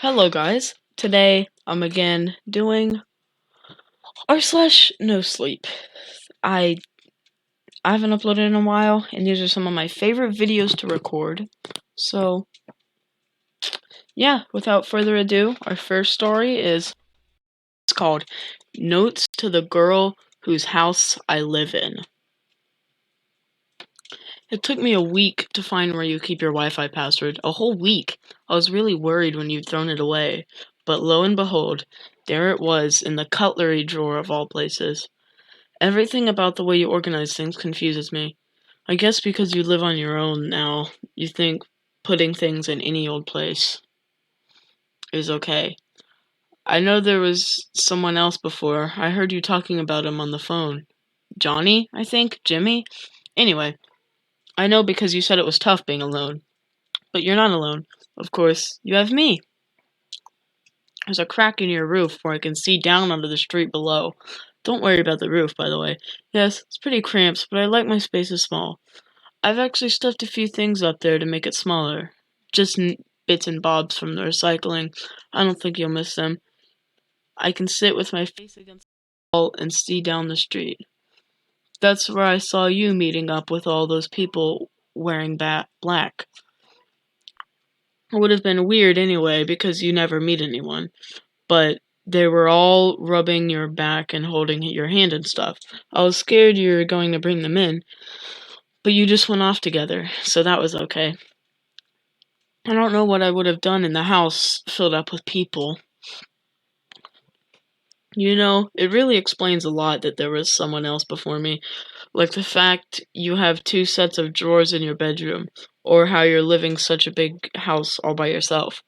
Hello guys, today I'm again doing r/NoSleep. I haven't uploaded in a while, and these are some of my favorite videos to record. So yeah, without further ado, our first story is called Notes to the Girl Whose House I Live In. It took me a week to find where you keep your Wi-Fi password. A whole week. I was really worried when you'd thrown it away. But lo and behold, there it was in the cutlery drawer of all places. Everything about the way you organize things confuses me. I guess because you live on your own now, you think putting things in any old place is okay. I know there was someone else before. I heard you talking about him on the phone. Johnny, I think? Jimmy? Anyway, I know because you said it was tough being alone. But you're not alone. Of course, you have me. There's a crack in your roof where I can see down onto the street below. Don't worry about the roof, by the way. Yes, it's pretty cramped, but I like my spaces small. I've actually stuffed a few things up there to make it smaller. Just bits and bobs from the recycling. I don't think you'll miss them. I can sit with my face against the wall and see down the street. That's where I saw you meeting up with all those people wearing black. It would have been weird anyway, because you never meet anyone. But they were all rubbing your back and holding your hand and stuff. I was scared you were going to bring them in, but you just went off together, so that was okay. I don't know what I would have done in the house filled up with people. You know, it really explains a lot that there was someone else before me. Like the fact you have 2 sets of drawers in your bedroom, or how you're living such a big house all by yourself.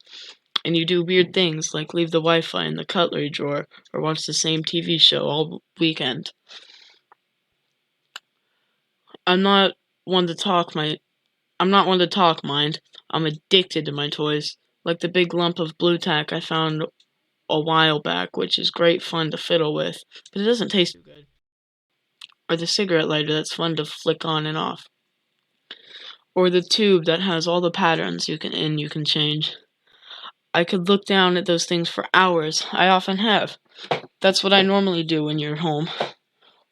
And you do weird things like leave the Wi-Fi in the cutlery drawer, or watch the same TV show all weekend. I'm not one to talk, mind. I'm addicted to my toys. Like the big lump of blue tack I found a while back, which is great fun to fiddle with, but it doesn't taste too good. Or the cigarette lighter that's fun to flick on and off. Or the tube that has all the patterns you can change. I could look down at those things for hours. I often have. That's what I normally do when you're home.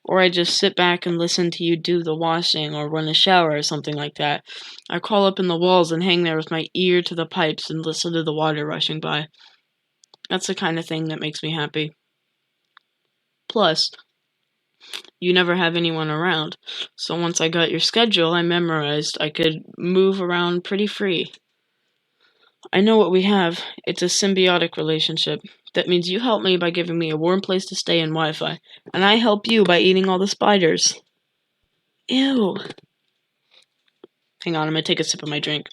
Or I just sit back and listen to you do the washing or run a shower or something like that. I crawl up in the walls and hang there with my ear to the pipes and listen to the water rushing by. That's the kind of thing that makes me happy. Plus, you never have anyone around, so once I got your schedule, I memorized I could move around pretty free. I know what we have. It's a symbiotic relationship. That means you help me by giving me a warm place to stay and Wi-Fi, and I help you by eating all the spiders. Ew. Hang on, I'm gonna take a sip of my drink.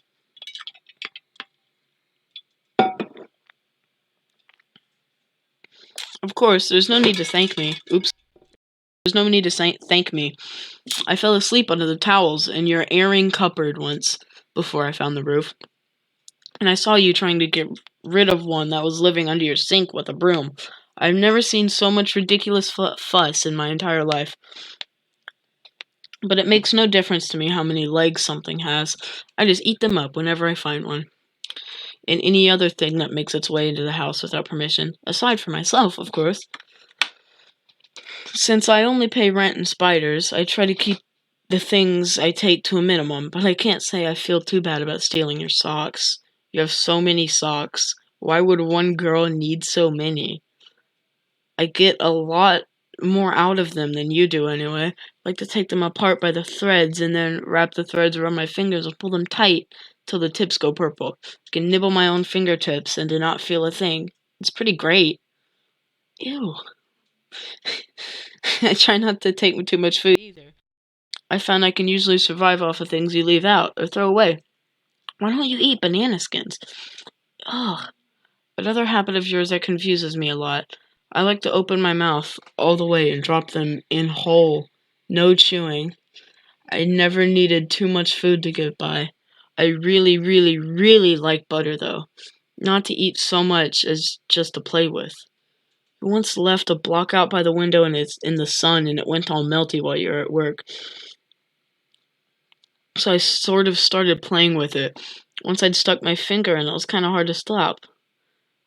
Of course, there's no need to thank me. Oops. There's no need to thank me. I fell asleep under the towels in your airing cupboard once before I found the roof. And I saw you trying to get rid of one that was living under your sink with a broom. I've never seen so much ridiculous fuss in my entire life. But it makes no difference to me how many legs something has. I just eat them up whenever I find one. And any other thing that makes its way into the house without permission. Aside from myself, of course. Since I only pay rent and spiders, I try to keep the things I take to a minimum, but I can't say I feel too bad about stealing your socks. You have so many socks. Why would one girl need so many? I get a lot more out of them than you do anyway. I like to take them apart by the threads and then wrap the threads around my fingers and pull them tight till the tips go purple. I can nibble my own fingertips and do not feel a thing. It's pretty great. Ew. I try not to take too much food either. I found I can usually survive off of things you leave out or throw away. Why don't you eat banana skins? Ugh. Another habit of yours that confuses me a lot. I like to open my mouth all the way and drop them in whole. No chewing. I never needed too much food to get by. I really, really, really like butter, though. Not to eat so much as just to play with. You once left a block out by the window and it's in the sun and it went all melty while you were at work. So I sort of started playing with it. Once I'd stuck my finger in, it was kind of hard to stop.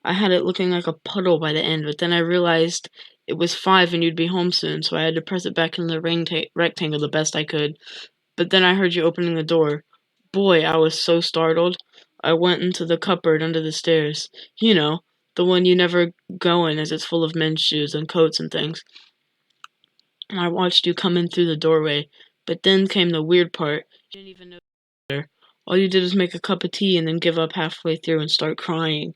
I had it looking like a puddle by the end, but then I realized it was 5 and you'd be home soon, so I had to press it back in the rectangle the best I could. But then I heard you opening the door. Boy, I was so startled. I went into the cupboard under the stairs. You know, the one you never go in as it's full of men's shoes and coats and things. And I watched you come in through the doorway. But then came the weird part. You didn't even know you were there. All you did was make a cup of tea and then give up halfway through and start crying.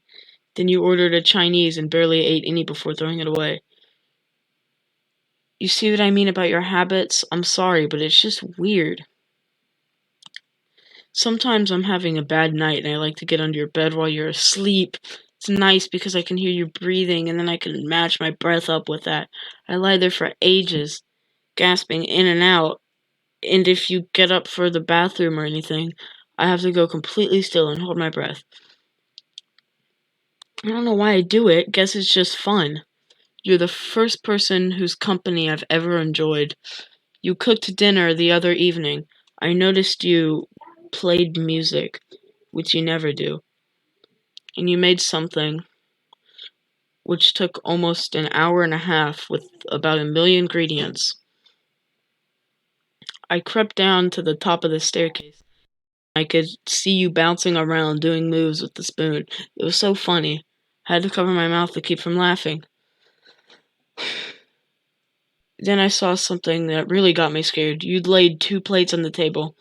Then you ordered a Chinese and barely ate any before throwing it away. You see what I mean about your habits? I'm sorry, but it's just weird. Sometimes I'm having a bad night and I like to get under your bed while you're asleep. It's nice because I can hear you breathing and then I can match my breath up with that. I lie there for ages, gasping in and out, and if you get up for the bathroom or anything, I have to go completely still and hold my breath. I don't know why I do it. Guess it's just fun. You're the first person whose company I've ever enjoyed. You cooked dinner the other evening. I noticed you played music, which you never do. And you made something which took almost an hour and a half with about 1,000,000 ingredients. I crept down to the top of the staircase. I could see you bouncing around doing moves with the spoon. It was so funny. I had to cover my mouth to keep from laughing. Then I saw something that really got me scared. You'd laid 2 plates on the table.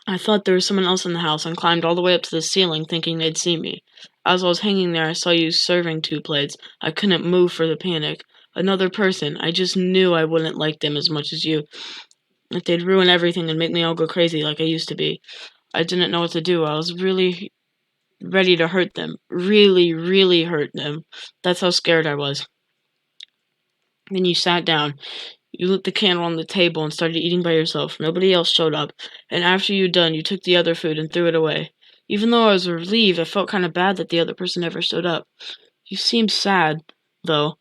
I thought there was someone else in the house and climbed all the way up to the ceiling thinking they'd see me. As I was hanging there, I saw you serving 2 plates. I couldn't move for the panic. Another person. I just knew I wouldn't like them as much as you. That they'd ruin everything and make me all go crazy like I used to be. I didn't know what to do. I was really ready to hurt them. Really, really hurt them. That's how scared I was. Then you sat down. You lit the candle on the table and started eating by yourself. Nobody else showed up. And after you'd done, you took the other food and threw it away. Even though I was relieved, I felt kind of bad that the other person never showed up. You seemed sad, though.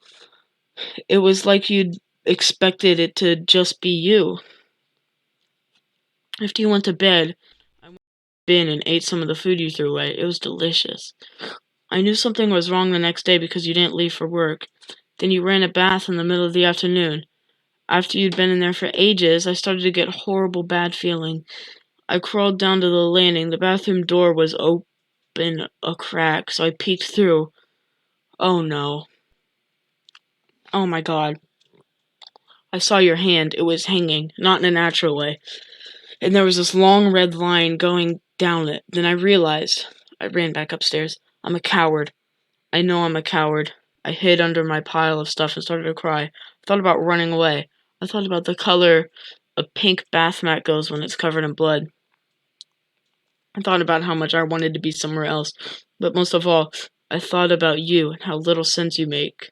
It was like you'd expected it to just be you. After you went to bed, I went to the bin and ate some of the food you threw away. It was delicious. I knew something was wrong the next day because you didn't leave for work. Then you ran a bath in the middle of the afternoon. After you'd been in there for ages, I started to get a horrible bad feeling. I crawled down to the landing. The bathroom door was open a crack, so I peeked through. Oh no. Oh my god. I saw your hand. It was hanging, not in a natural way. And there was this long red line going down it. Then I realized. I ran back upstairs. I'm a coward. I know I'm a coward. I hid under my pile of stuff and started to cry. I thought about running away. I thought about the color a pink bath mat goes when it's covered in blood. I thought about how much I wanted to be somewhere else. But most of all, I thought about you and how little sense you make.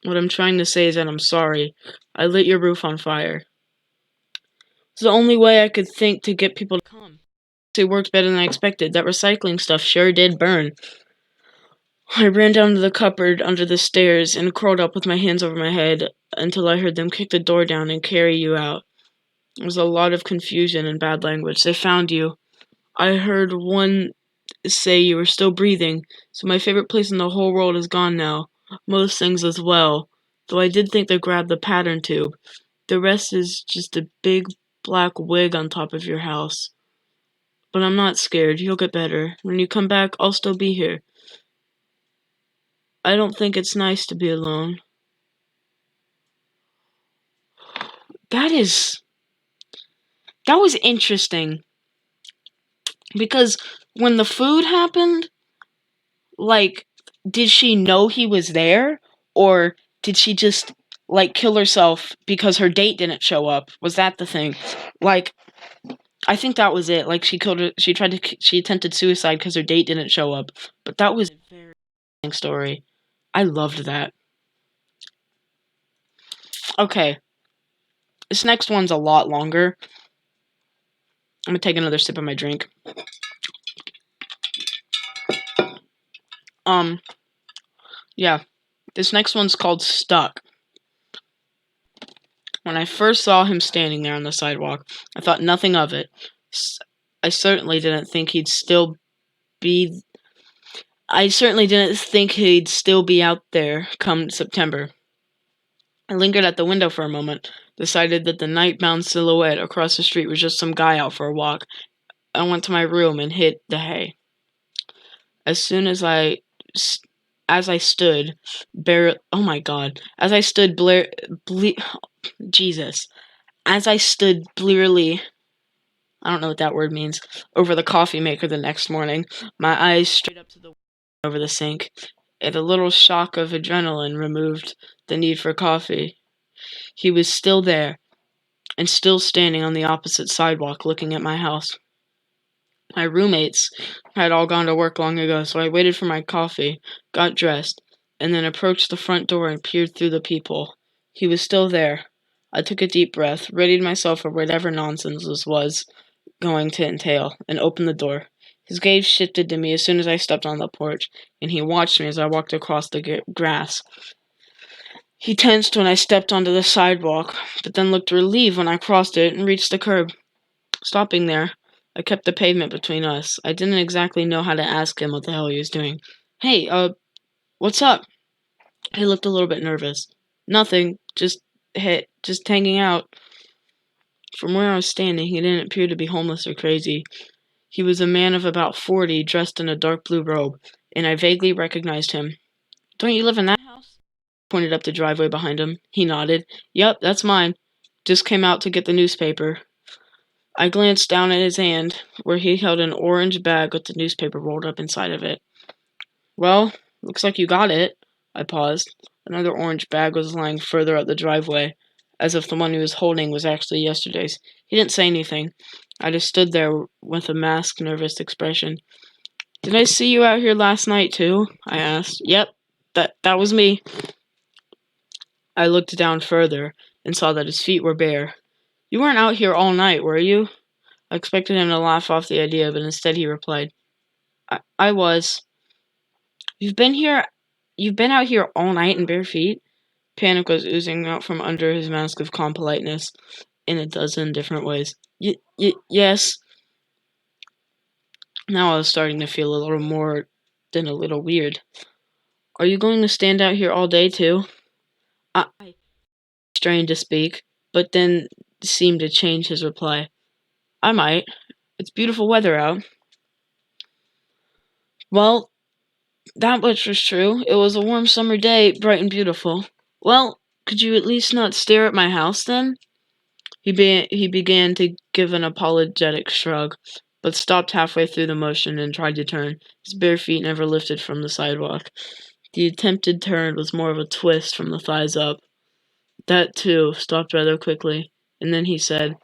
What I'm trying to say is that I'm sorry. I lit your roof on fire. It's the only way I could think to get people to come. It worked better than I expected. That recycling stuff sure did burn. I ran down to the cupboard under the stairs and crawled up with my hands over my head until I heard them kick the door down and carry you out. There was a lot of confusion and bad language. They found you. I heard one say you were still breathing, so my favorite place in the whole world is gone now. Most things as well, though I did think they grabbed the pattern tube. The rest is just a big black wig on top of your house. But I'm not scared. You'll get better. When you come back, I'll still be here. I don't think it's nice to be alone. That was interesting. Because when the food happened, like, did she know he was there? Or did she just, like, kill herself because her date didn't show up? Was that the thing? Like, I think that was it. Like, she attempted suicide because her date didn't show up. But that was a very interesting story. I loved that. Okay. This next one's a lot longer. I'm gonna take another sip of my drink. Yeah. This next one's called Stuck. When I first saw him standing there on the sidewalk, I thought nothing of it. I certainly didn't think he'd still be... I certainly didn't think he'd still be out there come September. I lingered at the window for a moment, decided that the night-bound silhouette across the street was just some guy out for a walk. I went to my room and hid the hay. As soon as as I stood, oh my God, as I stood Jesus, as I stood blearily, I don't know what that word means, over the coffee maker the next morning, my eyes straight up to the over the sink, and a little shock of adrenaline removed the need for coffee. He was still there, and still standing on the opposite sidewalk looking at my house. My roommates had all gone to work long ago, so I waited for my coffee, got dressed, and then approached the front door and peered through the peephole. He was still there. I took a deep breath, readied myself for whatever nonsense this was going to entail, and opened the door. His gaze shifted to me as soon as I stepped on the porch, and he watched me as I walked across the grass. He tensed when I stepped onto the sidewalk, but then looked relieved when I crossed it and reached the curb. Stopping there, I kept the pavement between us. I didn't exactly know how to ask him what the hell he was doing. Hey, what's up? He looked a little bit nervous. Nothing, just hanging out. From where I was standing, he didn't appear to be homeless or crazy. He was a man of about 40, dressed in a dark blue robe, and I vaguely recognized him. Don't you live in that house? Pointed up the driveway behind him. He nodded. Yep, that's mine. Just came out to get the newspaper. I glanced down at his hand, where he held an orange bag with the newspaper rolled up inside of it. Well, looks like you got it. I paused. Another orange bag was lying further up the driveway, as if the one he was holding was actually yesterday's. He didn't say anything. I just stood there with a masked, nervous expression. Did I see you out here last night, too? I asked. Yep, that was me. I looked down further and saw that his feet were bare. You weren't out here all night, were you? I expected him to laugh off the idea, but instead he replied, I was. You've been out here all night in bare feet? Panic was oozing out from under his mask of calm politeness in a dozen different ways. Yes. Now I was starting to feel a little more than a little weird. Are you going to stand out here all day, too? I strained to speak, but then seemed to change his reply. I might. It's beautiful weather out. Well, that much was true. It was a warm summer day, bright and beautiful. Well, could you at least not stare at my house, then? He began to give an apologetic shrug, but stopped halfway through the motion and tried to turn. His bare feet never lifted from the sidewalk. The attempted turn was more of a twist from the thighs up. That, too, stopped rather quickly, and then he said,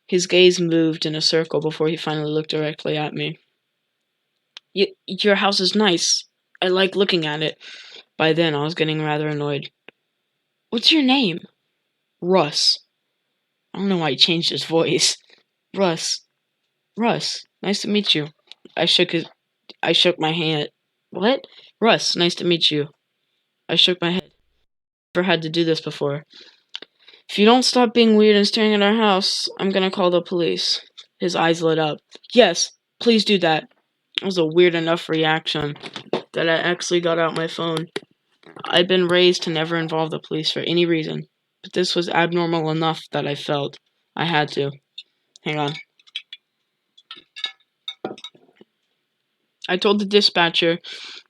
His gaze moved in a circle before he finally looked directly at me. Your house is nice. I like looking at it. By then, I was getting rather annoyed. What's your name? Russ. I don't know why he changed his voice. Russ, nice to meet you. I shook my hand. What? Russ, nice to meet you. I shook my head. Never had to do this before. If you don't stop being weird and staring at our house, I'm gonna call the police. His eyes lit up. Yes, please do that. It was a weird enough reaction that I actually got out my phone. I'd been raised to never involve the police for any reason, but this was abnormal enough that I felt I had to. Hang on. I told the dispatcher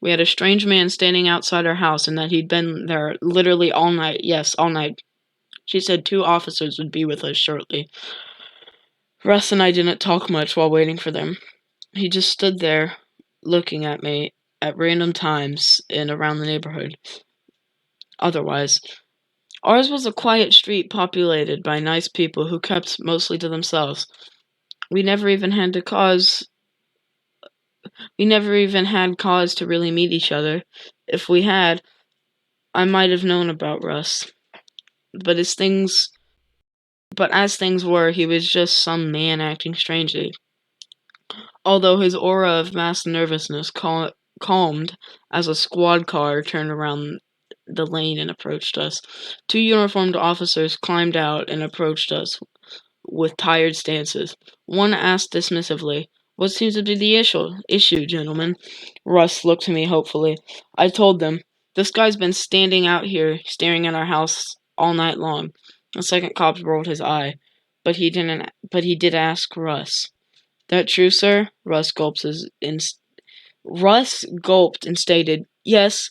we had a strange man standing outside our house and that he'd been there literally all night. Yes, all night. She said 2 officers would be with us shortly. Russ and I didn't talk much while waiting for them. He just stood there, looking at me at random times and around the neighborhood. Otherwise, ours was a quiet street populated by nice people who kept mostly to themselves. We never even had cause to really meet each other. If we had, I might have known about Russ. But as things were, he was just some man acting strangely. Although his aura of masked nervousness calmed as a squad car turned around the lane and approached us. 2 uniformed officers climbed out and approached us with tired stances. One asked dismissively, What seems to be the issue, gentlemen? Russ looked to me hopefully. I told them, this guy's been standing out here, staring at our house all night long. The second cop rolled his eye, but he didn't. But he did ask Russ. That true, sir? Russ gulped and stated, yes.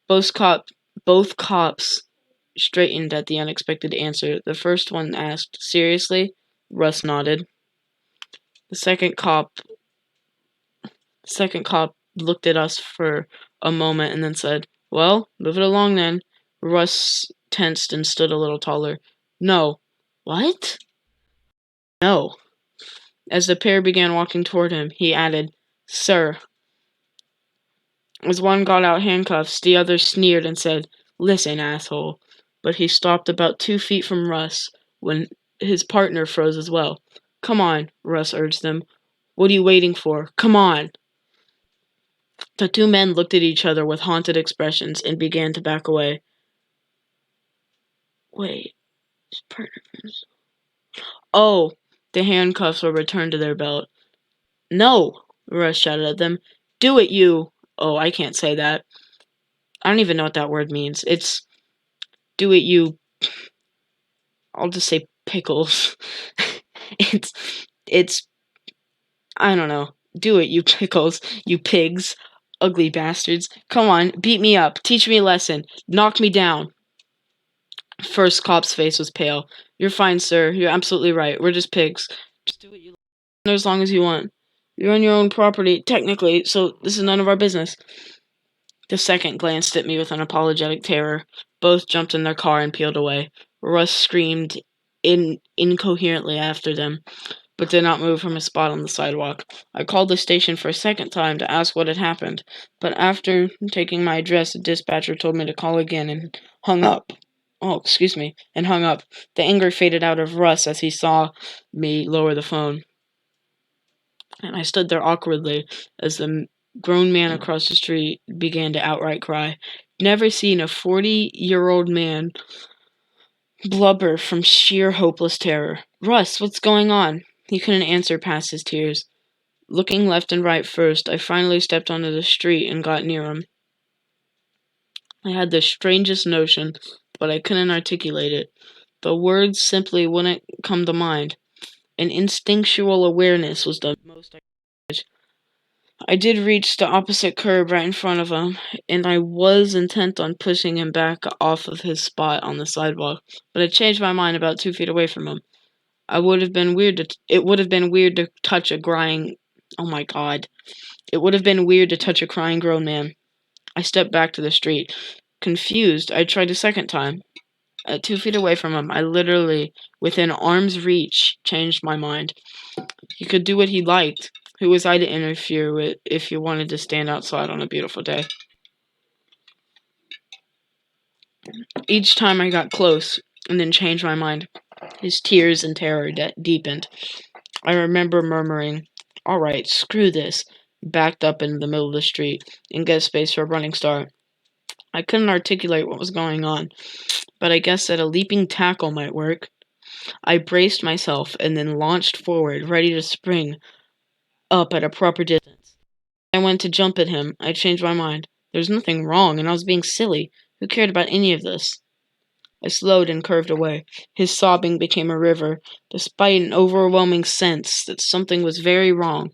Both cops straightened at the unexpected answer. The first one asked, seriously? Russ nodded. The second cop looked at us for a moment and then said, well, move it along then. Russ tensed and stood a little taller. No. What? No. As the pair began walking toward him, he added, sir. As one got out handcuffs, the other sneered and said, listen, asshole. But he stopped about 2 feet from Russ when his partner froze as well. Come on, Russ urged them. What are you waiting for? Come on! The two men looked at each other with haunted expressions and began to back away. Wait, his partner froze. Oh, the handcuffs were returned to their belt. No, Russ shouted at them. Do it, you! Oh, I can't say that. I don't even know what that word means. It's do it, you. I'll just say pickles. it's I don't know. Do it, you pickles, you pigs, ugly bastards. Come on, beat me up, teach me a lesson, knock me down. First cop's face was pale. You're fine, sir. You're absolutely right. We're just pigs. Just do what you like as long as you want. You're on your own property, technically, so this is none of our business. The second glanced at me with an apologetic terror. Both jumped in their car and peeled away. Russ screamed incoherently after them, but did not move from his spot on the sidewalk. I called the station for a second time to ask what had happened, but after taking my address, the dispatcher told me to call again and hung up. And hung up. The anger faded out of Russ as he saw me lower the phone. And I stood there awkwardly as the grown man across the street began to outright cry. Never seen a 40-year-old man blubber from sheer hopeless terror. Russ, what's going on? He couldn't answer past his tears. Looking left and right first, I finally stepped onto the street and got near him. I had the strangest notion, but I couldn't articulate it. The words simply wouldn't come to mind. An instinctual awareness was the most I could. I did reach the opposite curb right in front of him, and I was intent on pushing him back off of his spot on the sidewalk, but I changed my mind about 2 feet away from him. It would have been weird to touch a crying. Oh my god! It would have been weird to touch a crying grown man. I stepped back to the street, confused. I tried a second time. At 2 feet away from him, I literally, within arm's reach, changed my mind. He could do what he liked. Who was I to interfere with if he wanted to stand outside on a beautiful day? Each time I got close and then changed my mind, his tears and terror deepened. I remember murmuring, all right, screw this, backed up in the middle of the street and get space for a running start. I couldn't articulate what was going on, but I guessed that a leaping tackle might work. I braced myself and then launched forward, ready to spring up at a proper distance. I went to jump at him. I changed my mind. There was nothing wrong, and I was being silly. Who cared about any of this? I slowed and curved away. His sobbing became a river, despite an overwhelming sense that something was very wrong.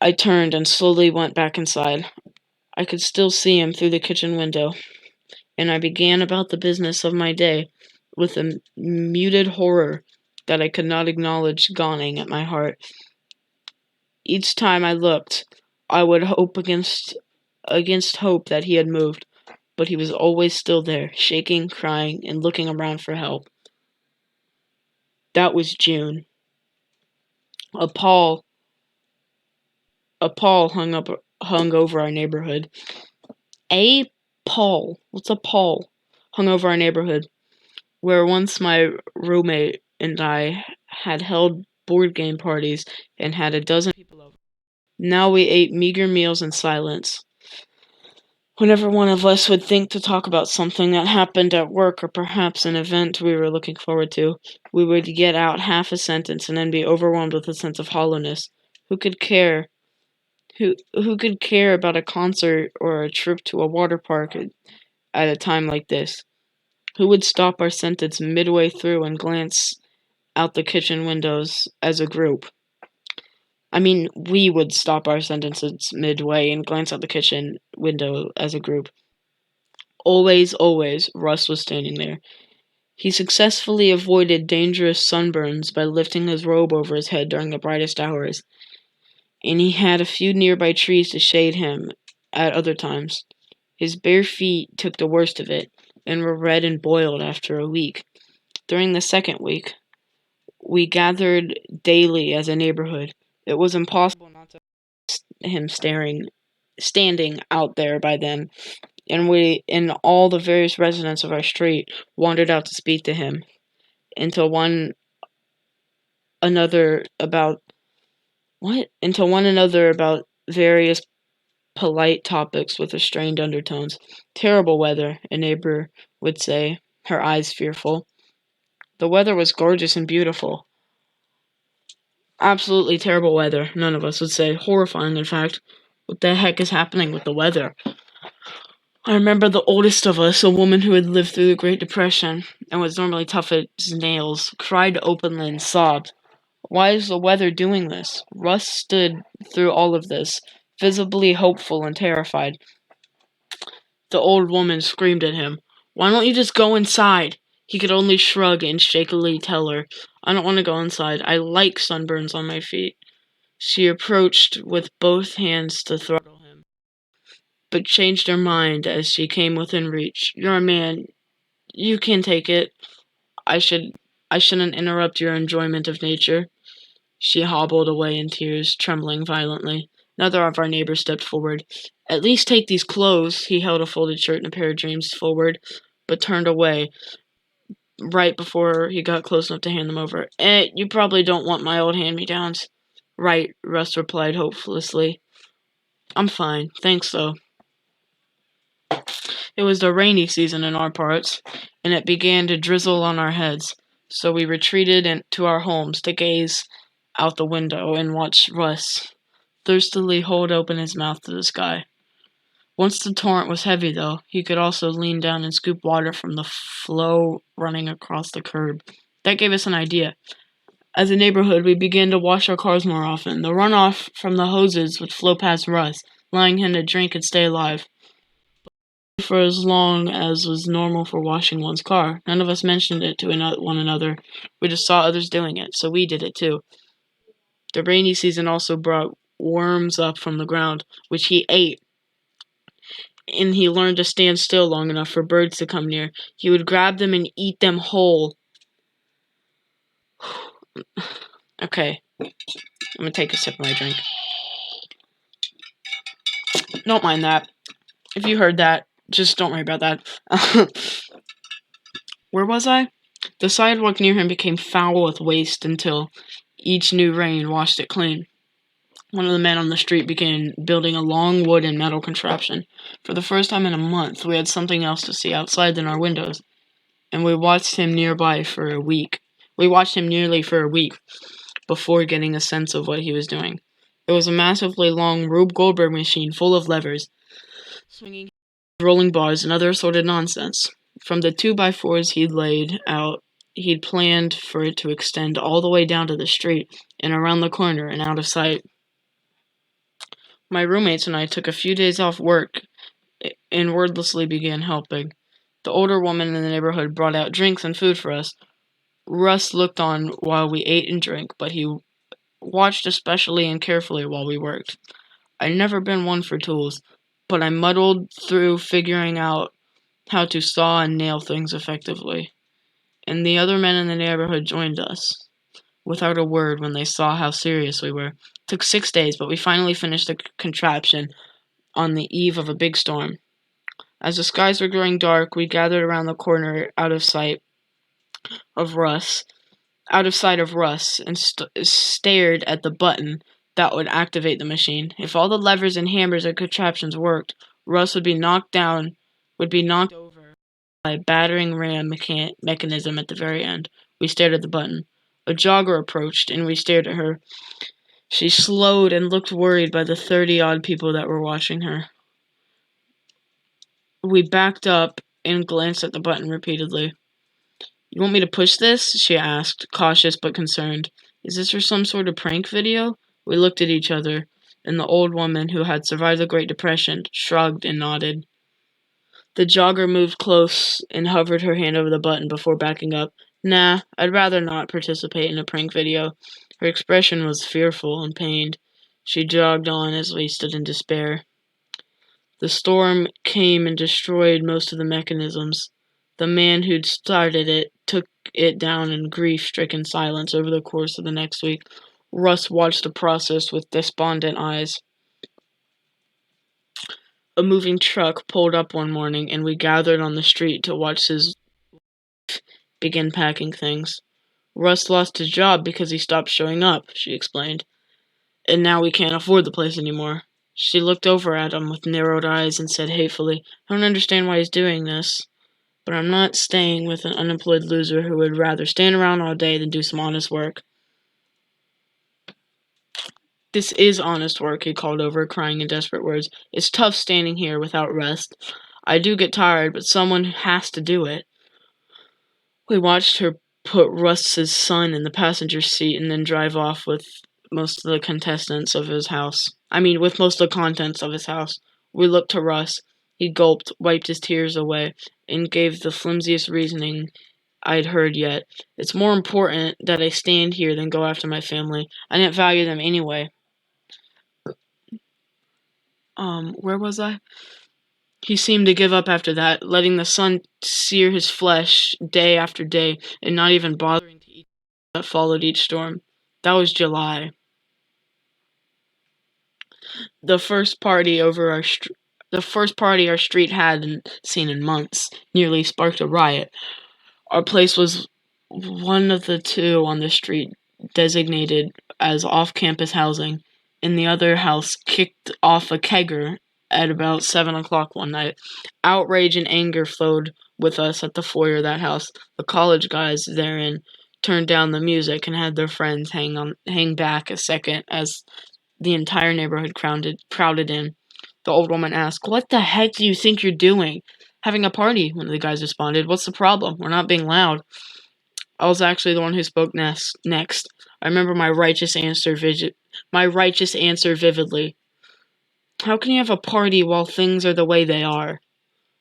I turned and slowly went back inside. I could still see him through the kitchen window, and I began about the business of my day with a muted horror that I could not acknowledge gnawing at my heart. Each time I looked, I would hope against hope that he had moved, but he was always still there, shaking, crying, and looking around for help. That was June. A pall hung over our neighborhood. A pall? What's a pall? Hung over our neighborhood, where once my roommate and I had held board game parties and had a dozen people over. Now we ate meager meals in silence. Whenever one of us would think to talk about something that happened at work or perhaps an event we were looking forward to, we would get out half a sentence and then be overwhelmed with a sense of hollowness. Who could care? Who could care about a concert or a trip to a water park at a time like this? Who would stop our sentence midway through and glance out the kitchen windows as a group? I mean, we would stop our sentences midway and glance out the kitchen window as a group. Always, always, Russ was standing there. He successfully avoided dangerous sunburns by lifting his robe over his head during the brightest hours, and he had a few nearby trees to shade him at other times. His bare feet took the worst of it, and were red and boiled after a week. During the second week, we gathered daily as a neighborhood. It was impossible not to him standing out there by then, and we and all the various residents of our street wandered out to speak to him until one another about various polite topics with restrained undertones. Terrible weather, a neighbor would say, her eyes fearful. The weather was gorgeous and beautiful. Absolutely terrible weather, none of us would say. Horrifying, in fact. What the heck is happening with the weather? I remember the oldest of us, a woman who had lived through the Great Depression and was normally tough as nails, cried openly and sobbed. Why is the weather doing this? Russ stood through all of this, visibly hopeful and terrified. The old woman screamed at him. Why don't you just go inside? He could only shrug and shakily tell her, I don't want to go inside. I like sunburns on my feet. She approached with both hands to throttle him, but changed her mind as she came within reach. You're a man. You can take it. I shouldn't interrupt your enjoyment of nature. She hobbled away in tears, trembling violently. Another of our neighbors stepped forward. At least take these clothes. He held a folded shirt and a pair of jeans forward, but turned away right before he got close enough to hand them over. You probably don't want my old hand-me-downs. Right, Russ replied hopelessly. I'm fine, thanks though. It was the rainy season in our parts, and it began to drizzle on our heads, so we retreated to our homes to gaze out the window and watch Russ thirstily hold open his mouth to the sky. Once the torrent was heavy, though, he could also lean down and scoop water from the flow running across the curb. That gave us an idea. As a neighborhood, we began to wash our cars more often. The runoff from the hoses would flow past Russ, allowing him to drink and stay alive for as long as was normal for washing one's car. None of us mentioned it to one another. We just saw others doing it, so we did it too. The rainy season also brought worms up from the ground, which he ate, and he learned to stand still long enough for birds to come near. He would grab them and eat them whole. Okay, I'm gonna take a sip of my drink. Don't mind that. If you heard that, just don't worry about that. Where was I? The sidewalk near him became foul with waste until each new rain washed it clean. One of the men on the street began building a long wood and metal contraption. For the first time in a month, we had something else to see outside than our windows, and we watched him nearly for a week before getting a sense of what he was doing. It was a massively long Rube Goldberg machine full of levers, swinging rolling bars and other assorted nonsense. From the 2x4s he'd laid out, he'd planned for it to extend all the way down to the street and around the corner and out of sight. My roommates and I took a few days off work and wordlessly began helping. The older woman in the neighborhood brought out drinks and food for us. Russ looked on while we ate and drank, but he watched especially and carefully while we worked. I'd never been one for tools, but I muddled through figuring out how to saw and nail things effectively. And the other men in the neighborhood joined us, without a word, when they saw how serious we were. It took 6 days, but we finally finished the contraption on the eve of a big storm. As the skies were growing dark, we gathered around the corner out of sight of Russ, and stared at the button that would activate the machine. If all the levers and hammers and contraptions worked, Russ would be knocked over by a battering ram mechanism at the very end. We stared at the button. A jogger approached, and we stared at her. She slowed and looked worried by the 30-odd people that were watching her. We backed up and glanced at the button repeatedly. "You want me to push this?" she asked, cautious but concerned. "Is this for some sort of prank video?" We looked at each other, and the old woman, who had survived the Great Depression, shrugged and nodded. The jogger moved close and hovered her hand over the button before backing up. "Nah, I'd rather not participate in a prank video." Her expression was fearful and pained. She jogged on as we stood in despair. The storm came and destroyed most of the mechanisms. The man who'd started it took it down in grief-stricken silence over the course of the next week. Russ watched the process with despondent eyes. A moving truck pulled up one morning, and we gathered on the street to watch his wife begin packing things. "Russ lost his job because he stopped showing up," she explained. "And now we can't afford the place anymore." She looked over at him with narrowed eyes and said hatefully, "I don't understand why he's doing this, but I'm not staying with an unemployed loser who would rather stand around all day than do some honest work." "This is honest work," he called over, crying in desperate words. "It's tough standing here without rest. I do get tired, but someone has to do it." We watched her put Russ's son in the passenger seat and then drive off with most of the contents of his house. We looked to Russ. He gulped, wiped his tears away, and gave the flimsiest reasoning I'd heard yet. "It's more important that I stand here than go after my family. I didn't value them anyway." Where was I? He seemed to give up after that, letting the sun sear his flesh day after day, and not even bothering to eat that followed each storm. That was July. The first party our street hadn't seen in months nearly sparked a riot. Our place was one of the two on the street designated as off-campus housing, and the other house kicked off a kegger at about 7 o'clock one night. Outrage and anger flowed with us at the foyer of that house. The college guys therein turned down the music and had their friends hang back a second as the entire neighborhood crowded in. The old woman asked, "What the heck do you think you're doing?" "Having a party," one of the guys responded. "What's the problem? We're not being loud." I was actually the one who spoke next. I remember my righteous answer vividly. "How can you have a party while things are the way they are?"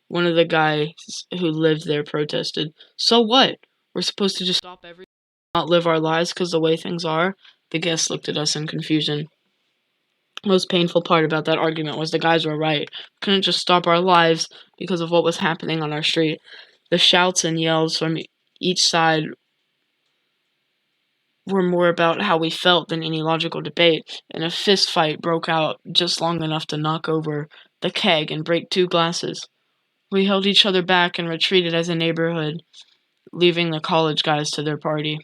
One of the guys who lived there protested. "So what? We're supposed to just stop everything, not live our lives because the way things are?" The guests looked at us in confusion. The most painful part about that argument was the guys were right. We couldn't just stop our lives because of what was happening on our street. The shouts and yells from each side were more about how we felt than any logical debate, and a fist fight broke out just long enough to knock over the keg and break 2 glasses. We held each other back and retreated as a neighborhood, leaving the college guys to their party.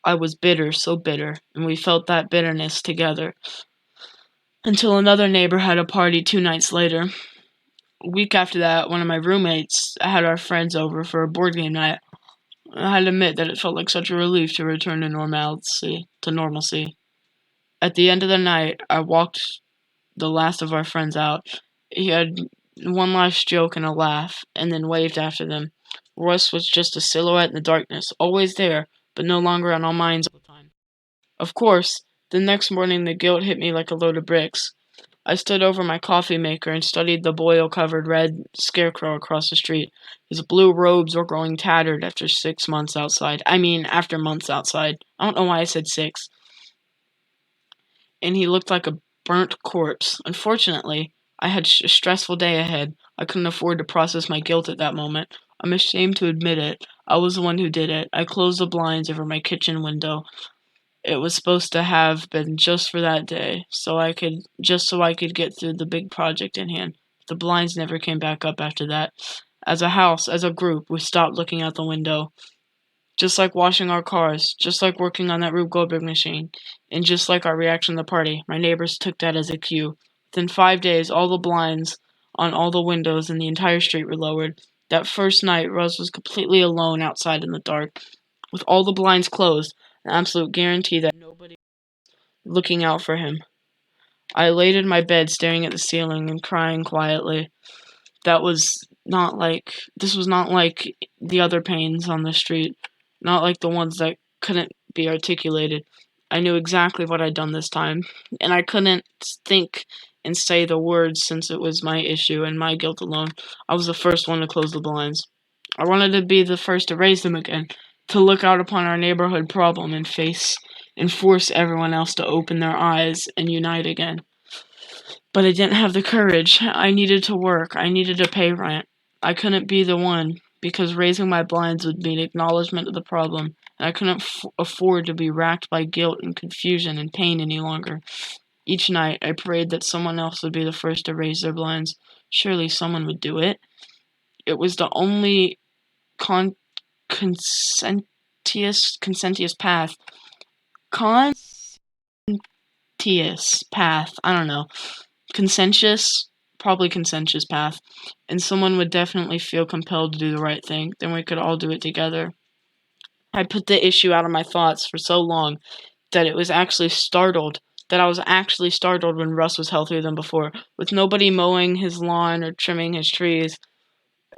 I was bitter, so bitter, and we felt that bitterness together, until another neighbor had a party 2 nights later. A week after that, one of my roommates had our friends over for a board game night. I had to admit that it felt like such a relief to return to normalcy. At the end of the night, I walked the last of our friends out. He had one last joke and a laugh, and then waved after them. Russ was just a silhouette in the darkness, always there, but no longer on our minds all the time. Of course, the next morning the guilt hit me like a load of bricks. I stood over my coffee maker and studied the boil-covered red scarecrow across the street. His blue robes were growing tattered after 6 months outside. After months outside. I don't know why I said 6. And he looked like a burnt corpse. Unfortunately, I had a stressful day ahead. I couldn't afford to process my guilt at that moment. I'm ashamed to admit it. I was the one who did it. I closed the blinds over my kitchen window. It was supposed to have been just for that day, so I could get through the big project in hand. The blinds never came back up after that. As a house, as a group, we stopped looking out the window. Just like washing our cars, just like working on that Rube Goldberg machine, and just like our reaction to the party, my neighbors took that as a cue. Within 5 days, all the blinds on all the windows in the entire street were lowered. That first night, Russ was completely alone outside in the dark, with all the blinds closed, an absolute guarantee that nobody was looking out for him. I laid in my bed, staring at the ceiling and crying quietly. This was not like the other pains on the street, not like the ones that couldn't be articulated. I knew exactly what I'd done this time, and I couldn't think and say the words since it was my issue and my guilt alone. I was the first one to close the blinds. I wanted to be the first to raise them again, to look out upon our neighborhood problem and force everyone else to open their eyes and unite again. But I didn't have the courage. I needed to work. I needed to pay rent. I couldn't be the one, because raising my blinds would mean acknowledgement of the problem, and I couldn't afford to be racked by guilt and confusion and pain any longer. Each night, I prayed that someone else would be the first to raise their blinds. Surely someone would do it. It was the only consentious path. I don't know. Probably conscientious path, and someone would definitely feel compelled to do the right thing. Then we could all do it together. I put the issue out of my thoughts for so long that I was actually startled when Russ was healthier than before, with nobody mowing his lawn or trimming his trees,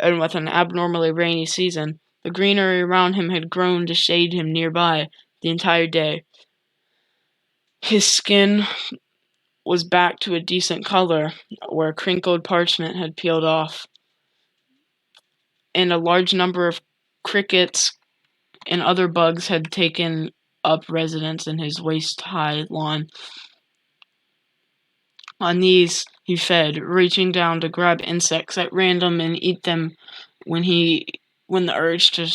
and with an abnormally rainy season. The greenery around him had grown to shade him nearby the entire day. His skin was back to a decent color, where crinkled parchment had peeled off, and a large number of crickets and other bugs had taken up residence in his waist-high lawn. On these he fed, reaching down to grab insects at random and eat them when the urge to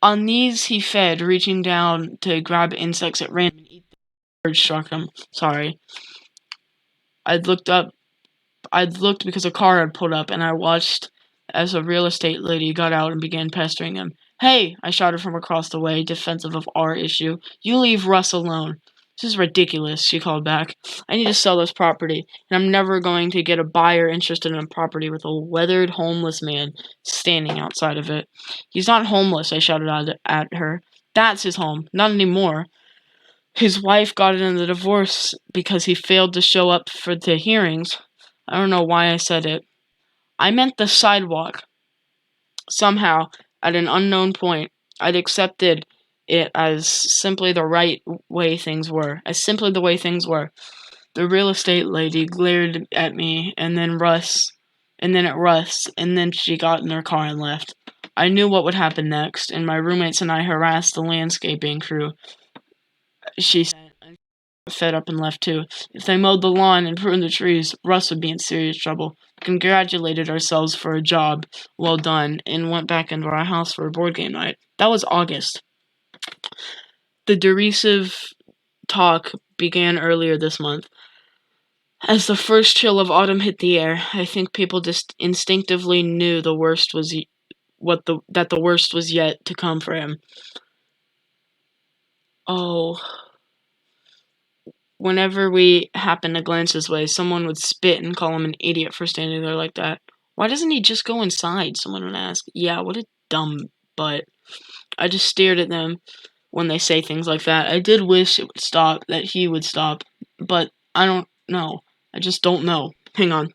On these he fed, reaching down to grab insects at random and eat them when the urge struck him. Sorry. I'd looked because a car had pulled up, and I watched as a real estate lady got out and began pestering him. "Hey," I shouted from across the way, defensive of our issue. "You leave Russ alone." "This is ridiculous," she called back. "I need to sell this property, and I'm never going to get a buyer interested in a property with a weathered, homeless man standing outside of it." "He's not homeless," I shouted at her. "That's his home. Not anymore. His wife got into the divorce because he failed to show up for the hearings." I don't know why I said it. I meant the sidewalk. Somehow, at an unknown point, I'd accepted it as simply the way things were. The real estate lady glared at me, and then at Russ, and then she got in her car and left. I knew what would happen next, and my roommates and I harassed the landscaping crew. She said, fed up and left too. If they mowed the lawn and pruned the trees, Russ would be in serious trouble. We congratulated ourselves for a job well done and went back into our house for a board game night. That was August. The derisive talk began earlier this month. As the first chill of autumn hit the air, I think people just instinctively knew the worst was yet to come for him. Oh. Whenever we happened to glance his way, someone would spit and call him an idiot for standing there like that. "Why doesn't he just go inside?" someone would ask. Yeah, what a dumb butt. I just stared at them when they say things like that. I did wish it would stop, that he would stop, but I don't know. I just don't know. Hang on.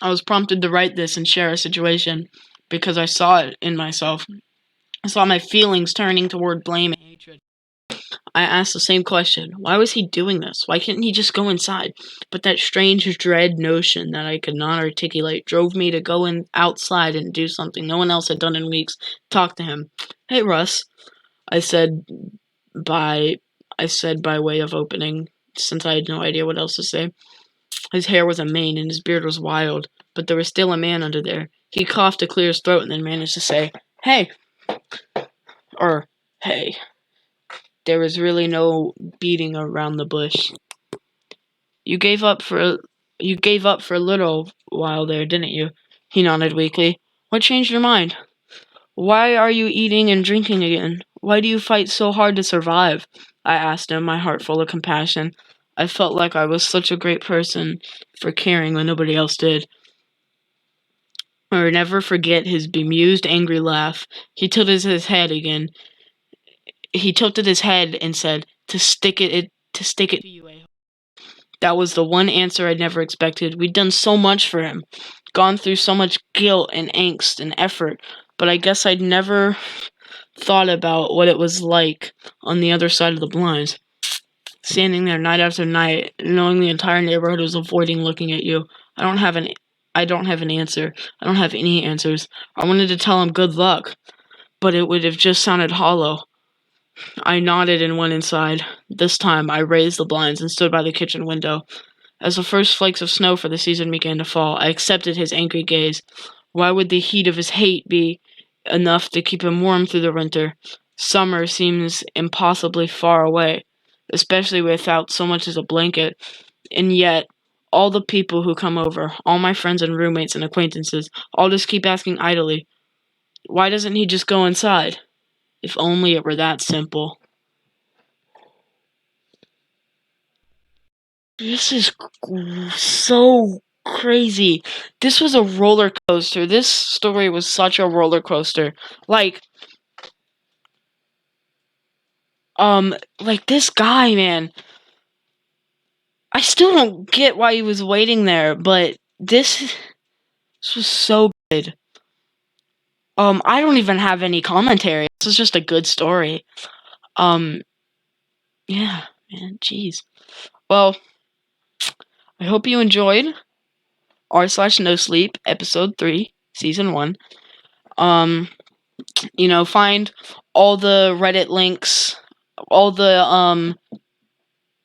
I was prompted to write this and share a situation because I saw it in myself. I saw my feelings turning toward blame and hatred. I asked the same question. Why was he doing this? Why couldn't he just go inside? But that strange dread notion that I could not articulate drove me to go outside and do something no one else had done in weeks. Talk to him. "Hey, Russ," I said by way of opening, since I had no idea what else to say. His hair was a mane and his beard was wild, but there was still a man under there. He coughed to clear his throat and then managed to say, "Hey." Or, "Hey." There was really no beating around the bush. You gave up for a little while there, didn't you?" He nodded weakly. "What changed your mind? Why are you eating and drinking again? Why do you fight so hard to survive? I asked him, my heart full of compassion. I felt like I was such a great person for caring when nobody else did. I'll never forget his bemused, angry laugh. He tilted his head again. He tilted his head and said, to stick it to you, a-hole." That was the one answer I'd never expected. We'd done so much for him, gone through so much guilt and angst and effort, but I guess I'd never thought about what it was like on the other side of the blinds. Standing there night after night, knowing the entire neighborhood was avoiding looking at you. I don't have an answer. I don't have any answers. I wanted to tell him good luck, but it would have just sounded hollow. I nodded and went inside. This time, I raised the blinds and stood by the kitchen window. As the first flakes of snow for the season began to fall, I accepted his angry gaze. Why would the heat of his hate be enough to keep him warm through the winter? Summer seems impossibly far away, especially without so much as a blanket. And yet, all the people who come over, all my friends and roommates and acquaintances, all just keep asking idly, why doesn't he just go inside? If only it were that simple. This is so crazy. This was a roller coaster. This story was such a roller coaster. Like this guy, man. I still don't get why he was waiting there, but this was so good. I don't even have any commentary. This is just a good story. Yeah, man, jeez. Well, I hope you enjoyed r/NoSleep episode 3, season 1. Find all the Reddit links, all the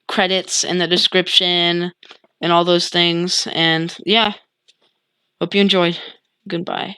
credits in the description, and all those things. And yeah, hope you enjoyed. Goodbye.